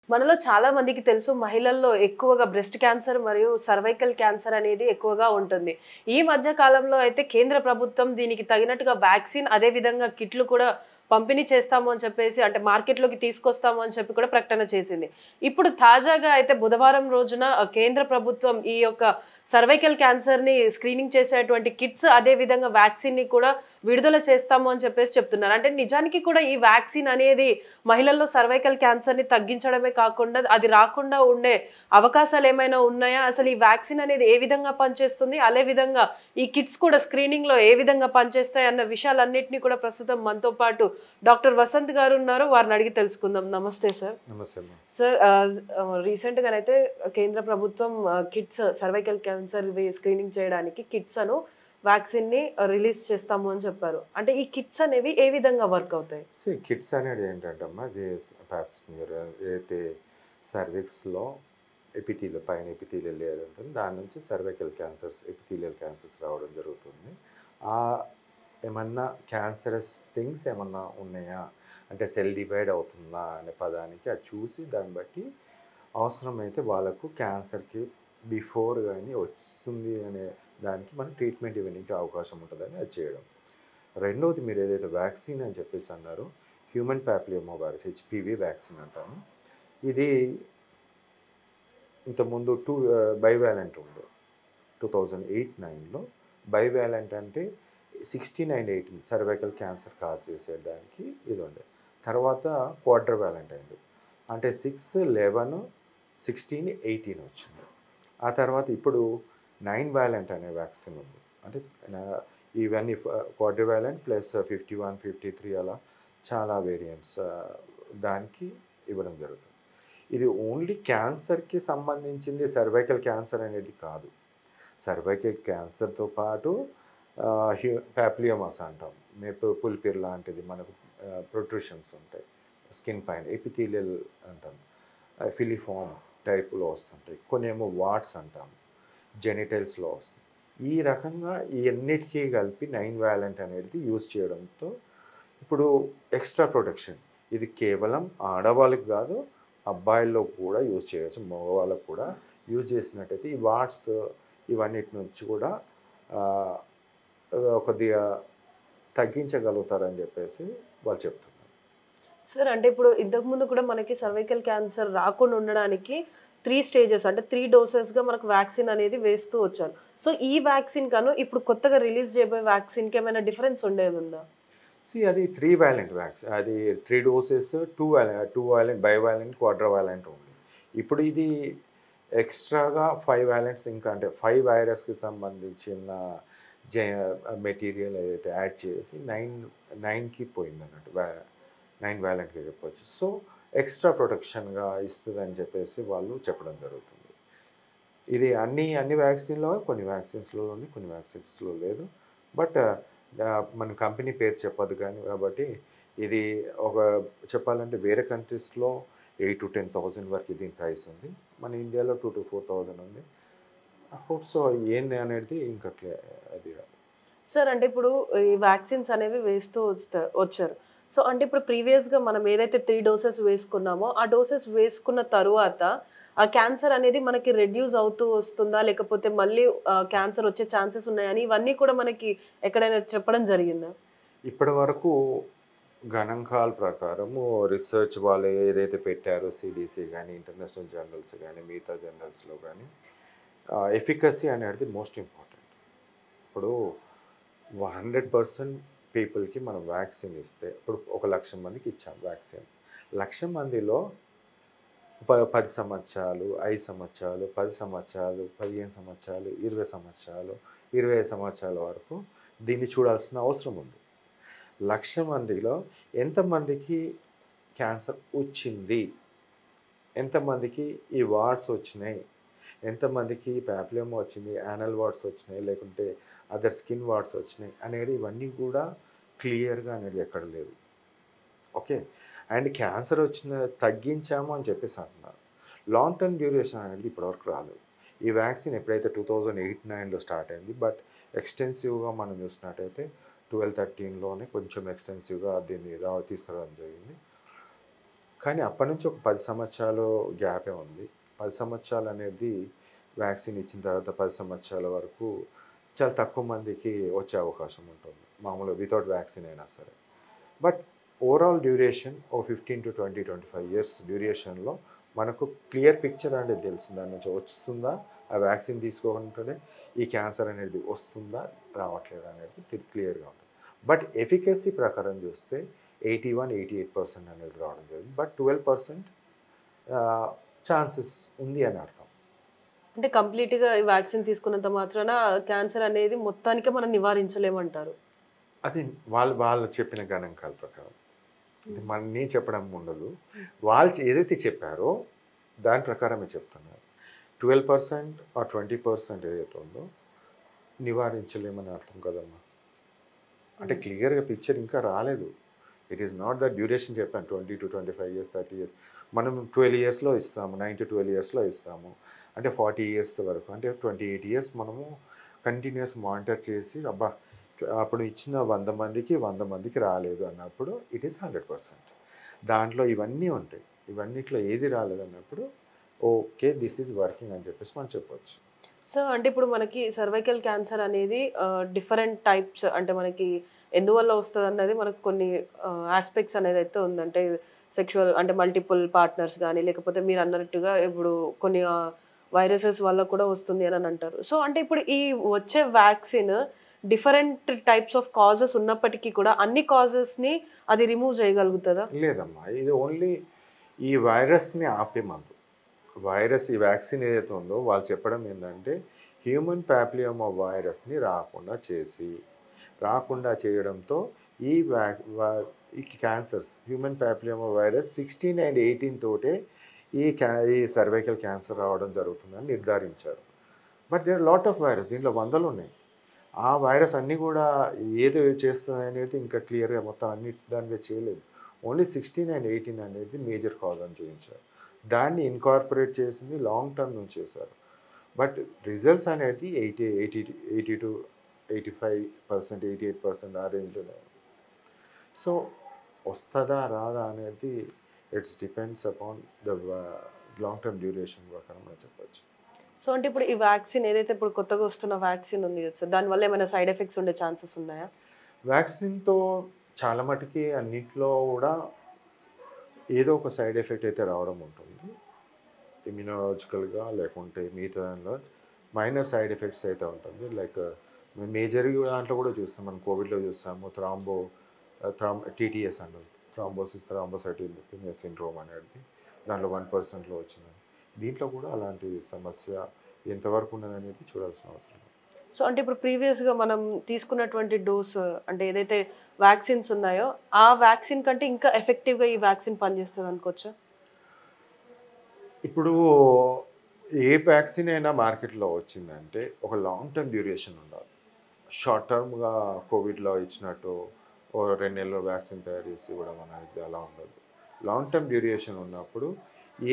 మనలో చాలా మందికి తెలుసు మహిళల్లో ఎక్కువగా బ్రెస్ట్ క్యాన్సర్ మరియు సర్వైకల్ క్యాన్సర్ అనేది ఎక్కువగా ఉంటుంది. ఈ మధ్య కాలంలో అయితే కేంద్ర ప్రభుత్వం దీనికి తగినట్టుగా వ్యాక్సిన్ అదే విధంగా కిట్లు కూడా పంపిణీ చేస్తాము అని చెప్పేసి అంటే మార్కెట్‌లోకి తీసుకొస్తాము అని చెప్పి కూడా ప్రకటన చేసింది. ఇప్పుడు తాజాగా అయితే బుధవారం రోజున కేంద్ర ప్రభుత్వం ఈ యొక్క సర్వైకల్ క్యాన్సర్‌ని స్క్రీనింగ్ చేసేటువంటి కిట్స్ అదే విధంగా వ్యాక్సిన్‌ని కూడా విడుదల చేస్తాము అని చెప్పేసి చెప్తున్నారు. అంటే నిజానికి కూడా ఈ వ్యాక్సిన్ అనేది మహిళల్లో సర్వైకల్ క్యాన్సర్‌ని తగ్గించడమే కాకుండా అది రాకుండా ఉండే అవకాశాలేమైనా ఉన్నాయా? అసలు ఈ వ్యాక్సిన్ అనేది ఏ విధంగా పనిచేస్తుంది? అదే విధంగా ఈ కిట్స్ కూడా స్క్రీనింగ్‌లో ఏ విధంగా పనిచేస్తాయి అన్న విషయాలన్నిటిని కూడా ప్రస్తుతం మనతో పాటు డాక్టర్ వసంత్ గారు ఉన్నారు. వారిని అడిగి తెలుసుకుందాం. నమస్తే సార్. నమస్తే అమ్మా. సార్ రీసెంట్‌గానైతే కేంద్ర ప్రభుత్వం కిట్స్ సర్వైకల్ క్యాన్సర్‌వి స్క్రీనింగ్ చేయడానికి కిట్స్ వ్యాక్సిన్‌ని రిలీజ్ చేస్తాము అని చెప్పారు. అంటే ఈ కిట్స్ అనేవి ఏ విధంగా వర్క్ అవుతాయి? కిడ్స్ అనేది ఏంటంటే అమ్మా, ఇది పాప్స్మియర్ ఏదైతే సర్విక్స్లో పైన ఎపిథీలియల్ లేయర్ ఉంటుంది, దాని నుంచి సర్వైకల్ క్యాన్సర్స్ ఎపిథీలియల్ క్యాన్సర్స్ రావడం జరుగుతుంది. ఆ ఏమన్నా క్యాన్సరస్ థింగ్స్ ఏమన్నా ఉన్నాయా అంటే సెల్ డివైడ్ అవుతుందా అనే పదానికి అది చూసి దాన్ని బట్టి అవసరమైతే వాళ్ళకు క్యాన్సర్కి బిఫోర్ కానీ వస్తుంది అనే దానికి మనం ట్రీట్మెంట్ ఇవ్వడానికి అవకాశం ఉంటుందని అది చేయడం. రెండవది, మీరు ఏదైతే వ్యాక్సిన్ అని చెప్పేసి అన్నారో, human papilloma virus HPV vaccine అంటాము. ఇది ఇంతకుముందు బైవాలెంట్ ఉండే 2008-9లో. బైవాలెంట్ అంటే 16 and 18 సర్వైకల్ క్యాన్సర్ కాజ్ చేసేదానికి ఇది ఉండే. తర్వాత క్వాడ్రివాలెంట్ అయింది, అంటే 6, 11, 16, 18 వచ్చింది. ఆ తర్వాత ఇప్పుడు 9 వ్యాలెంట్ అనే వ్యాక్సిన్ ఉంది. అంటే ఇవన్నీ క్వాడ్రివాలెంట్ ప్లస్ 51, 53 అలా చాలా వేరియంట్స్ దానికి ఇవ్వడం జరుగుతుంది. ఇది ఓన్లీ క్యాన్సర్కి సంబంధించింది, సర్వైకల్ క్యాన్సర్ అనేది కాదు. సర్వైకల్ క్యాన్సర్తో పాటు ప్యాప్లియోమాస్ అంటాం, పుల్పిర్ లాంటిది మనకు ప్రొట్రూషన్స్ ఉంటాయి స్కిన్ పైన, ఎపిథీలియల్ అంటాం, ఫిలిఫామ్ టైపులో వస్తుంటాయి. కొన్ని ఏమో వాట్స్ అంటాం, జెనిటల్స్లో వస్తుంది. ఈ రకంగా ఈ అన్నిటికీ కలిపి 9 వ్యాలెంట్ అనేది యూజ్ చేయడంతో ఇప్పుడు ఎక్స్ట్రా ప్రొటెక్షన్. ఇది కేవలం ఆడవాళ్ళకి కాదు, అబ్బాయిల్లో కూడా యూజ్ చేయవచ్చు, మగవాళ్ళకు కూడా యూజ్ చేసినట్టయితే ఈ వాట్స్ ఇవన్నిటి నుంచి కూడా కొద్దిగా తగ్గించగలుగుతారని చెప్పేసి వాళ్ళు చెప్తున్నారు. సార్ అంటే ఇప్పుడు ఇంతకుముందు కూడా మనకి సర్వైకల్ క్యాన్సర్ రాకుండా ఉండడానికి 3 స్టేజెస్ అంటే 3 డోసెస్‌గా మనకు వ్యాక్సిన్ అనేది వేస్తూ వచ్చారు. సో ఈ వ్యాక్సిన్ ఇప్పుడు కొత్తగా రిలీజ్ చేయబోయే వ్యాక్సిన్‌కి ఏమైనా డిఫరెన్స్ ఉండేదుందా? అది 3 వ్యాలెంట్ వ్యాక్సిన్. అది 3 డోసెస్, 2 వ్యాలెంట్, బైవాలెంట్, క్వాడ్రివాలెంట్ ఉంది. ఇప్పుడు ఇది ఎక్స్ట్రాగా 5 వ్యాలెంట్స్, ఇంకా అంటే 5 వైరస్కి సంబంధించిన మెటీరియల్ ఏదైతే యాడ్ చేసి 9కి పోయిందన్నట్టు, 9 వ్యాలెంట్గా చెప్పవచ్చు. సో ఎక్స్ట్రా ప్రొటెక్షన్గా ఇస్తుందని చెప్పేసి వాళ్ళు చెప్పడం జరుగుతుంది. ఇది అన్ని వ్యాక్సిన్లో, కొన్ని వ్యాక్సిన్స్లో ఉంది, కొన్ని వ్యాక్సిన్స్లో లేదు. బట్ మన కంపెనీ పేరు చెప్పదు కానీ కాబట్టి ఇది ఒక చెప్పాలంటే వేరే కంట్రీస్లో 8,000 to 10,000 వరకు దీని ప్రైస్ ఉంది. మన ఇండియాలో 2,000 to 4,000 ఉంది. హోప్ సో ఏంది అనేది ఇంకా అది. సార్ అంటే ఇప్పుడు ఈ వ్యాక్సిన్స్ అనేవి వేస్తూ వచ్చారు. సో అంటే ఇప్పుడు ప్రీవియస్‌గా మనం ఏదైతే 3 డోసెస్ వేసుకున్నామో, ఆ డోసెస్ వేసుకున్న తరువాత ఆ క్యాన్సర్ అనేది మనకి రెడ్యూస్ అవుతూ వస్తుందా? లేకపోతే మళ్ళీ క్యాన్సర్ వచ్చే ఛాన్సెస్ ఉన్నాయని ఇవన్నీ కూడా మనకి ఎక్కడైనా చెప్పడం జరిగిందా? ఇప్పటి వరకు గణాంకాల ప్రకారము రిసర్చ్ వాళ్ళు ఏదైతే పెట్టారో, సిడిసి కానీ, ఇంటర్నేషనల్ జర్నల్స్ కానీ, మిగతా జర్నల్స్లో కానీ, ఎఫికసీ అనేది మోస్ట్ ఇంపార్టెంట్. ఇప్పుడు 100% పీపుల్కి మనం వ్యాక్సిన్ ఇస్తే, ఇప్పుడు 1,00,000 మందికి ఇచ్చాం వ్యాక్సిన్. 1,00,000 మందిలో 10 సంవత్సరాలు, 5 సంవత్సరాలు, 10 సంవత్సరాలు, 15 సంవత్సరాలు, 20 సంవత్సరాలు, 25 సంవత్సరాల వరకు దీన్ని చూడాల్సిన అవసరం ఉంది. 1,00,000 మందిలో ఎంతమందికి క్యాన్సర్ వచ్చింది, ఎంతమందికి ఈ వార్డ్స్ వచ్చినాయి, ఎంతమందికి ప్యాప్లియోమా వచ్చింది, యానల్ వార్డ్స్ వచ్చినాయి, లేకుంటే అదర్ స్కిన్ వార్డ్స్ వచ్చినాయి అనేది ఇవన్నీ కూడా క్లియర్గా అనేది ఎక్కడ లేదు. ఓకే, అండ్ క్యాన్సర్ తగ్గించాము అని చెప్పేసి అంటున్నారు. లాంగ్ టర్మ్ డ్యూరేషన్ అనేది ఇప్పటివరకు రాలేదు. ఈ వ్యాక్సిన్ ఎప్పుడైతే 2008-9లో స్టార్ట్ అయింది, బట్ ఎక్స్టెన్సివ్గా మనం చూసినట్టయితే 12-13లోనే కొంచెం ఎక్స్టెన్సివ్గా దీన్ని తీసుకురావడం జరిగింది. కానీ అప్పటి నుంచి ఒక 10 సంవత్సరాలు గ్యాపే ఉంది. 10 సంవత్సరాలు అనేది వ్యాక్సిన్ ఇచ్చిన తర్వాత 10 సంవత్సరాల వరకు చాలా తక్కువ మందికి వచ్చే అవకాశం ఉంటుంది. మామూలుగా వితౌట్ వ్యాక్సిన్ అయినా సరే. బట్ ఓవరాల్ డ్యూరేషన్ ఓ 15 to 25 ఇయర్స్ డ్యూరేషన్‌లో మనకు క్లియర్ పిక్చర్ అనేది తెలుస్తుంది. దాని నుంచి వస్తుందా? ఆ వ్యాక్సిన్ తీసుకోకుండానే ఈ క్యాన్సర్ అనేది వస్తుందా? రావట్లేదా? అనేది క్లియర్‌గా ఉంటుంది. బట్ ఎఫికసీ ప్రకారం చూస్తే 81, 88% అనేది రావడం జరిగింది. బట్ 12% ఛాన్సెస్ ఉంది అని అర్థం. అంటే కంప్లీట్‌గా ఈ వ్యాక్సిన్ తీసుకున్నంత మాత్రాన క్యాన్సర్ అనేది మొత్తానికే మనం నివారించలేమంటారు. అది వాళ్ళు చెప్పిన గణాంకాల ప్రకారం. నేను చెప్పడం ఉండదు. వాళ్ళు ఏదైతే చెప్పారో దాని ప్రకారమే చెప్తున్నారు. 12% ఆర్ 20% ఏదైతే ఉందో నివారించలేమని అర్థం కదమ్మా. అంటే క్లియర్‌గా పిక్చర్ ఇంకా రాలేదు. It is not the duration చెప్పాను 20 to 25 ఇయర్స్, 30 ఇయర్స్. మనం 12 ఇయర్స్‌లో ఇస్తాము. 9 to 12 ఇయర్స్‌లో ఇస్తాము. అంటే 40 ఇయర్స్ వరకు, అంటే 28 ఇయర్స్ మనము కంటిన్యూస్ మానిటర్ చేసి అబ్బా అప్పుడు ఇచ్చిన 100 మందికి 100 మందికి రాలేదు అన్నప్పుడు ఇట్ ఈస్ 100%. దాంట్లో ఇవన్నీ ఉంటాయి. ఇవన్నిట్లో ఏది రాలేదన్నప్పుడు ఓకే దిస్ ఈజ్ వర్కింగ్ అని చెప్పేసి మనం చెప్పొచ్చు. సో అంటే ఇప్పుడు మనకి సర్వైకల్ క్యాన్సర్ అనేది డిఫరెంట్ టైప్స్, అంటే మనకి ఎందువల్ల వస్తుంది అన్నది మనకు కొన్ని ఆస్పెక్ట్స్ అనేది అయితే ఉంది. అంటే సెక్షువల్, అంటే మల్టిపుల్ పార్ట్నర్స్ కానీ, లేకపోతే మీరు అన్నట్టుగా ఇప్పుడు కొన్ని వైరసెస్ వల్ల కూడా వస్తుంది అని అంటారు. సో అంటే ఇప్పుడు ఈ వచ్చే vaccine different types of causes ఉన్నప్పటికీ కూడా అన్ని కాజెస్ని అది రిమూవ్ చేయగలుగుతుందా? లేదమ్మా, ఇది ఓన్లీ ఈ వైరస్ని ఆపే మందు. వైరస్ ఈ వ్యాక్సిన్ ఏదైతే ఉందో వాళ్ళు చెప్పడం ఏంటంటే హ్యూమన్ ప్యాప్లియోమా వైరస్ని రాకుండా చేయడంతో ఈ ఈ క్యాన్సర్స్ హ్యూమన్ ప్యాప్లియోమా వైరస్ 16 and 18 తోటే ఈ సర్వైకల్ క్యాన్సర్ రావడం జరుగుతుందని నిర్ధారించారు. But there lot of virus, దీంట్లో వందలు ఉన్నాయి. ఆ వైరస్ అన్నీ కూడా ఏదో చేస్తుంది అనేది ఇంకా క్లియర్గా మొత్తం అన్ని దాని మీద చేయలేదు. ఓన్లీ 16 and 18 అనేది మేజర్ కాజ్ అని చూపించారు. దాన్ని ఇన్కార్పొరేట్ చేసింది లాంగ్ టర్మ్ నుంచి చేశారు. బట్ రిజల్ట్స్ అనేది 80 to 85%, 88% ఆ రేంజ్లోనే. సో వస్తుందా రాదా అనేది it's depends upon the long term duration ప్రకారం అని చెప్పచ్చు. సో అంటే ఇప్పుడు ఈ వ్యాక్సిన్ ఏదైతే ఇప్పుడు కొత్తగా వస్తున్న వ్యాక్సిన్ ఉంది కదా సార్, దానివల్ల ఏమైనా సైడ్ ఎఫెక్ట్స్ ఉండే ఛాన్సెస్ ఉన్నాయా? వ్యాక్సిన్తో చాలా మటుకి అన్నిట్లో కూడా ఏదో ఒక సైడ్ ఎఫెక్ట్ అయితే రావడం ఉంటుంది. ఇమ్యూనాలజికల్గా లేకుంటే మిగతా దానిలో మైనర్ సైడ్ ఎఫెక్ట్స్ అయితే ఉంటుంది. లైక్ మేజర్ దాంట్లో కూడా చూస్తాం, మనం కోవిడ్లో చూస్తాము టీటీఎస్ అంటారు, థ్రాంబోసిటోపేనియా సిండ్రోమ్ అనేది దాంట్లో 1%లో వచ్చింది. దీంట్లో కూడా అలాంటి సమస్య ఎంతవరకు ఉన్నదనేది చూడాల్సిన అవసరం. సో అంటే ఇప్పుడు ప్రీవియస్గా మనం తీసుకున్నటువంటి డోస్, అంటే ఏదైతే వ్యాక్సిన్స్ ఉన్నాయో ఆ వ్యాక్సిన్ కంటే ఇంకా ఎఫెక్టివ్గా ఈ వ్యాక్సిన్ పనిచేస్తుంది అనుకోవచ్చా? ఇప్పుడు ఏ వ్యాక్సిన్ అయినా మార్కెట్లో వచ్చిందంటే ఒక లాంగ్ టర్మ్ డ్యూరేషన్ ఉండాలి. షార్ట్ టర్మ్గా కోవిడ్లో ఇచ్చినట్టు ఓ 2 నెలల్లో వ్యాక్సిన్ తయారు చేసి ఇవ్వడం అనేది అలా ఉండదు. లాంగ్ టర్మ్ డ్యూరేషన్ ఉన్నప్పుడు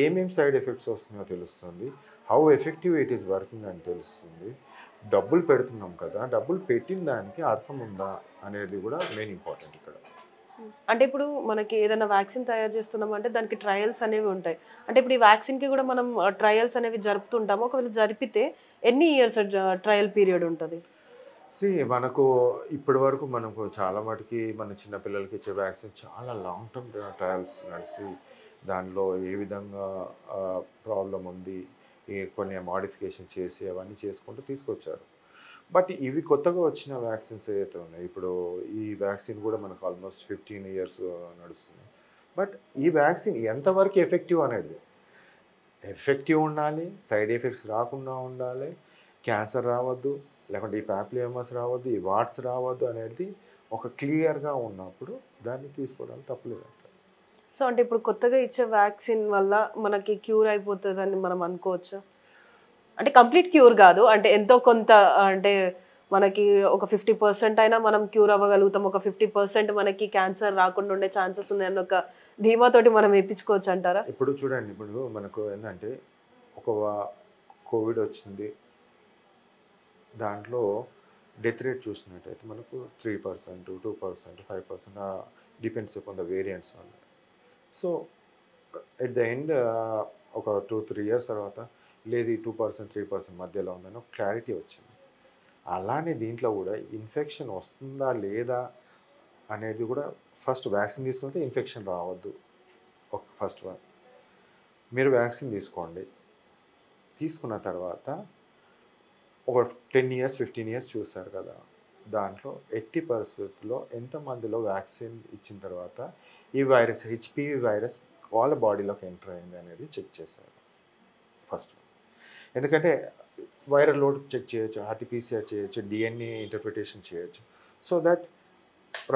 ఏమేమి సైడ్ ఎఫెక్ట్స్ వస్తున్నాయో తెలుస్తుంది, how effective it is working అని తెలుస్తుంది. డబ్బులు పెడుతున్నాం కదా, డబ్బులు పెట్టిన దానికి అర్థం ఉందా అనేది కూడా మెయిన్ ఇంపార్టెంట్ ఇక్కడ. అంటే ఇప్పుడు మనకి ఏదైనా వ్యాక్సిన్ తయారు చేస్తున్నాం అంటే దానికి ట్రయల్స్ అనేవి ఉంటాయి. అంటే ఇప్పుడు ఈ వ్యాక్సిన్కి కూడా మనం ట్రయల్స్ అనేవి జరుపుతుంటాము. ఒకవేళ జరిపితే ఎన్ని ఇయర్స్ ట్రయల్ పీరియడ్ ఉంటుంది? మనకు ఇప్పటి వరకు మనకు చాలా మటుకి మన చిన్నపిల్లలకి ఇచ్చే వ్యాక్సిన్ చాలా లాంగ్ టర్మ్ ట్రయల్స్ నడిచి దానిలో ఏ విధంగా ప్రాబ్లం ఉంది, కొన్ని మాడిఫికేషన్ చేసి అవన్నీ చేసుకుంటూ తీసుకొచ్చారు. బట్ ఇవి కొత్తగా వచ్చిన వ్యాక్సిన్స్ ఏవైతే ఉన్నాయి, ఇప్పుడు ఈ వ్యాక్సిన్ కూడా మనకు ఆల్మోస్ట్ 15 ఇయర్స్ నడుస్తుంది. బట్ ఈ వ్యాక్సిన్ ఎంతవరకు ఎఫెక్టివ్ అనేది, ఎఫెక్టివ్ ఉండాలి, సైడ్ ఎఫెక్ట్స్ రాకుండా ఉండాలి, క్యాన్సర్ రావద్దు, లేకుంటే ఈ ప్యాప్లియోమాస్ రావద్దు, ఈ వాట్స్ రావద్దు అనేది ఒక క్లియర్గా ఉన్నప్పుడు దాన్ని తీసుకోవడానికి తప్పలేదు. సో అంటే ఇప్పుడు కొత్తగా ఇచ్చే వ్యాక్సిన్ వల్ల మనకి క్యూర్ అయిపోతుందని మనం అనుకోవచ్చా? అంటే కంప్లీట్ క్యూర్ కాదు, అంటే ఎంతో కొంత, అంటే మనకి ఒక 50% అయినా మనం క్యూర్ అవ్వగలుగుతాం, ఒక 50% మనకి క్యాన్సర్ రాకుండా ఉండే ఛాన్సెస్ ఉన్నాయని ఒక ధీమాతోటి మనం వేయించుకోవచ్చు అంటారా? ఇప్పుడు చూడండి, ఇప్పుడు మనకు ఏంటంటే ఒక కోవిడ్ వచ్చింది, దాంట్లో డెత్ రేట్ చూసినట్టయితే మనకు 3%, 2%, 5% డిపెండ్స్ అపాన్ ద వేరియంట్స్ వల్ల. సో ఎట్ ద ఎండ్ ఒక 2-3 ఇయర్స్ తర్వాత లేదు 2% 3% మధ్యలో ఉందని ఒక క్లారిటీ వచ్చింది. అలానే దీంట్లో కూడా ఇన్ఫెక్షన్ వస్తుందా లేదా అనేది కూడా ఫస్ట్ వ్యాక్సిన్ తీసుకుంటే ఇన్ఫెక్షన్ రావద్దు. ఒక ఫస్ట్ వన్ మీరు వ్యాక్సిన్ తీసుకోండి. తీసుకున్న తర్వాత ఒక 10 ఇయర్స్ 15 ఇయర్స్ చూస్తారు కదా, దాంట్లో 80%లో ఎంతమందిలో వ్యాక్సిన్ ఇచ్చిన తర్వాత ఈ వైరస్ హెచ్పివి వైరస్ వాళ్ళ బాడీలోకి ఎంటర్ అయింది అనేది చెక్ చేశారు ఫస్ట్. ఎందుకంటే వైరల్ లోడ్ చెక్ చేయొచ్చు, ఆర్టీపీసీఆర్ చేయొచ్చు, డిఎన్ఏ ఇంటర్ప్రిటేషన్ చేయొచ్చు. సో దట్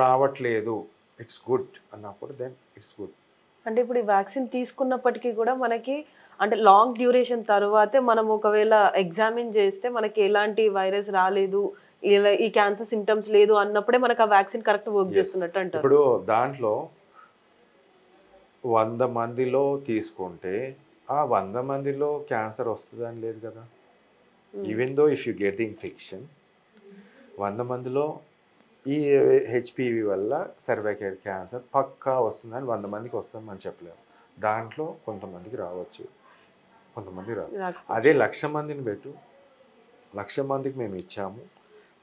రావట్లేదు ఇట్స్ గుడ్ అన్నప్పుడు దెన్ ఇట్స్ గుడ్. అంటే ఇప్పుడు ఈ వ్యాక్సిన్ తీసుకున్నప్పటికీ కూడా మనకి అంటే లాంగ్ డ్యూరేషన్ తర్వాతే మనం ఒకవేళ ఎగ్జామిన్ చేస్తే మనకి ఎలాంటి వైరస్ రాలేదు, ఈ క్యాన్సర్ సిమ్టమ్స్ లేదు అన్నప్పుడే మనకు ఆ వ్యాక్సిన్ కరెక్ట్ వర్క్ చేస్తున్నట్టు అంటారు. ఇప్పుడు దాంట్లో 100 మందిలో తీసుకుంటే ఆ 100 మందిలో క్యాన్సర్ వస్తుందని లేదు కదా. Even though if you get the infection 100 మందిలో ఈ హెచ్పివి వల్ల సర్వైకల్ క్యాన్సర్ పక్కా వస్తుందని 100 మందికి వస్తుందని చెప్పలేము. దాంట్లో కొంతమందికి రావచ్చు, కొంతమంది రాదు. అదే 1,00,000 మందిని పెట్టు, 1,00,000 మందికి మేము ఇచ్చాము,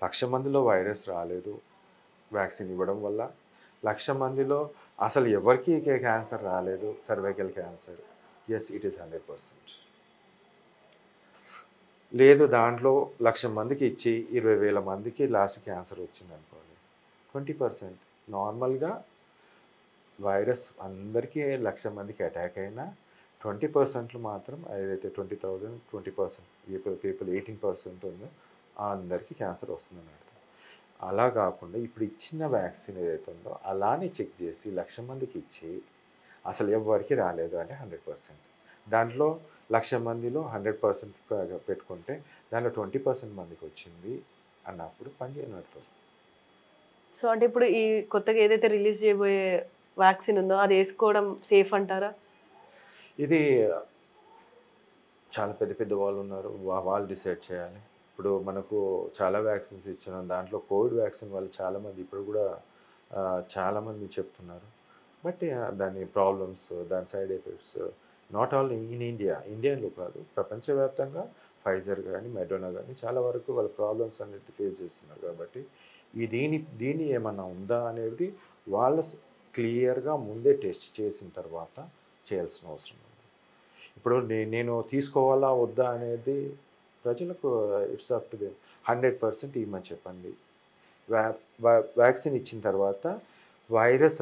1,00,000 మందిలో వైరస్ రాలేదు వ్యాక్సిన్ ఇవ్వడం వల్ల, 1,00,000 మందిలో అసలు ఎవరికి క్యాన్సర్ రాలేదు cervical cancer, yes it is 100%. లేదు దాంట్లో 1,00,000 మందికి ఇచ్చి 20,000 మందికి లాస్ట్ క్యాన్సర్ వచ్చింది అనుకోండి, 20%. నార్మల్గా వైరస్ అందరికీ 1,00,000 మందికి అటాక్ అయినా 20% మాత్రం ఏదైతే 20,000 20% పీపుల్ 18% ఉందో అందరికీ క్యాన్సర్ వస్తుందని అర్థం. అలా కాకుండా ఇప్పుడు ఇచ్చిన వ్యాక్సిన్ ఏదైతే ఉందో అలానే చెక్ చేసి 1,00,000 మందికి ఇచ్చి అసలు ఎవరికి రాలేదు అంటే 100%. దాంట్లో 1,00,000 మందిలో 100% పెట్టుకుంటే దాంట్లో 20% మందికి వచ్చింది అన్నప్పుడు పని చేయనడుతుంది. సో అంటే ఇప్పుడు ఈ కొత్తగా ఏదైతే రిలీజ్ చేయబోయే వ్యాక్సిన్ ఉందో అది వేసుకోవడం సేఫ్ అంటారా? ఇది చాలా పెద్ద పెద్ద వాళ్ళు ఉన్నారు, వాళ్ళు డిసైడ్ చేయాలి. ఇప్పుడు మనకు చాలా వ్యాక్సిన్స్ ఇచ్చినాం, దాంట్లో కోవిడ్ వ్యాక్సిన్ వాళ్ళు చాలామంది ఇప్పుడు కూడా చాలామంది చెప్తున్నారు. బట్ దాని ప్రాబ్లమ్స్, దాని side effects not all in ఇండియాలో కాదు, ప్రపంచవ్యాప్తంగా ఫైజర్ కానీ మెడోనా కానీ చాలా వరకు వాళ్ళ ప్రాబ్లమ్స్ అనేది ఫేస్ చేస్తున్నారు. కాబట్టి దీని ఏమన్నా ఉందా అనేది వాళ్ళ క్లియర్గా ముందే టెస్ట్ చేసిన తర్వాత చేయాల్సిన అవసరం ఉంది. ఇప్పుడు నేను తీసుకోవాలా వద్దా అనేది ప్రజలకు ఇట్స్ అప్ టు దెమ్. 100% ఇవ్వమని చెప్పండి. వ్యాక్సిన్ ఇచ్చిన తర్వాత వైరస్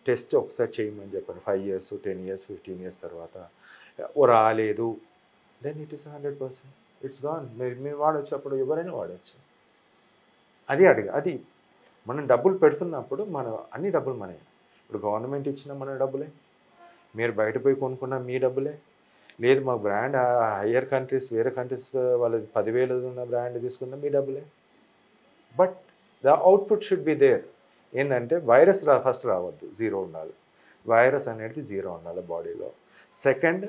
టెస్ట్ ఒకసారి చేయమని చెప్పండి. 5 ఇయర్స్ 10 ఇయర్స్ 15 ఇయర్స్ తర్వాత రాలేదు then it is 100%. It's gone. మీరు వాడచ్చు, అప్పుడు ఎవరైనా వాడచ్చు. అది మనం డబ్బులు పెడుతున్నప్పుడు అన్ని డబ్బులు మనమే. ఇప్పుడు గవర్నమెంట్ ఇచ్చిన మన డబ్బులే, మీరు బయట పోయి కొనుక్కున్న మీ డబ్బులే. లేదు మా బ్రాండ్ హయ్యర్ కంట్రీస్ వేరే కంట్రీస్ వాళ్ళు 10,000 ఉన్న బ్రాండ్ తీసుకున్న మీ డబ్బులే. But the output should be there. ఏంటంటే వైరస్ ఫస్ట్ రావద్దు, 0 ఉండాలి. వైరస్ అనేది 0 ఉండాలి బాడీలో. సెకండ్,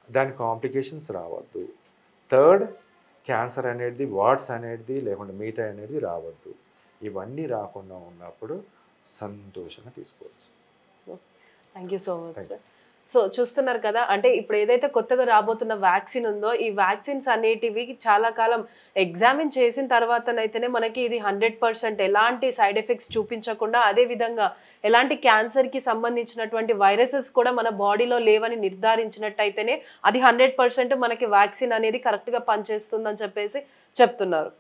దాని కాంప్లికేషన్స్ రావద్దు. థర్డ్, క్యాన్సర్ అనేది వాట్స్ అనేది లేకుండా మిగతా అనేది రావద్దు. ఇవన్నీ రాకుండా ఉన్నప్పుడు సంతోషంగా తీసుకోవచ్చు. Thank you so much sir. So చూస్తున్నారు కదా, అంటే ఇప్పుడు ఏదైతే కొత్తగా రాబోతున్న వ్యాక్సిన్ ఉందో ఈ వ్యాక్సిన్స్ అనేటివి చాలా కాలం ఎగ్జామిన్ చేసిన తర్వాతనైతేనే మనకి ఇది 100% ఎలాంటి సైడ్ ఎఫెక్ట్స్ చూపించకుండా, అదేవిధంగా ఎలాంటి క్యాన్సర్కి సంబంధించినటువంటి వైరసెస్ కూడా మన బాడీలో లేవని నిర్ధారించినట్టయితేనే అది 100% మనకి వ్యాక్సిన్ అనేది కరెక్ట్గా పనిచేస్తుందని చెప్పేసి చెప్తున్నారు.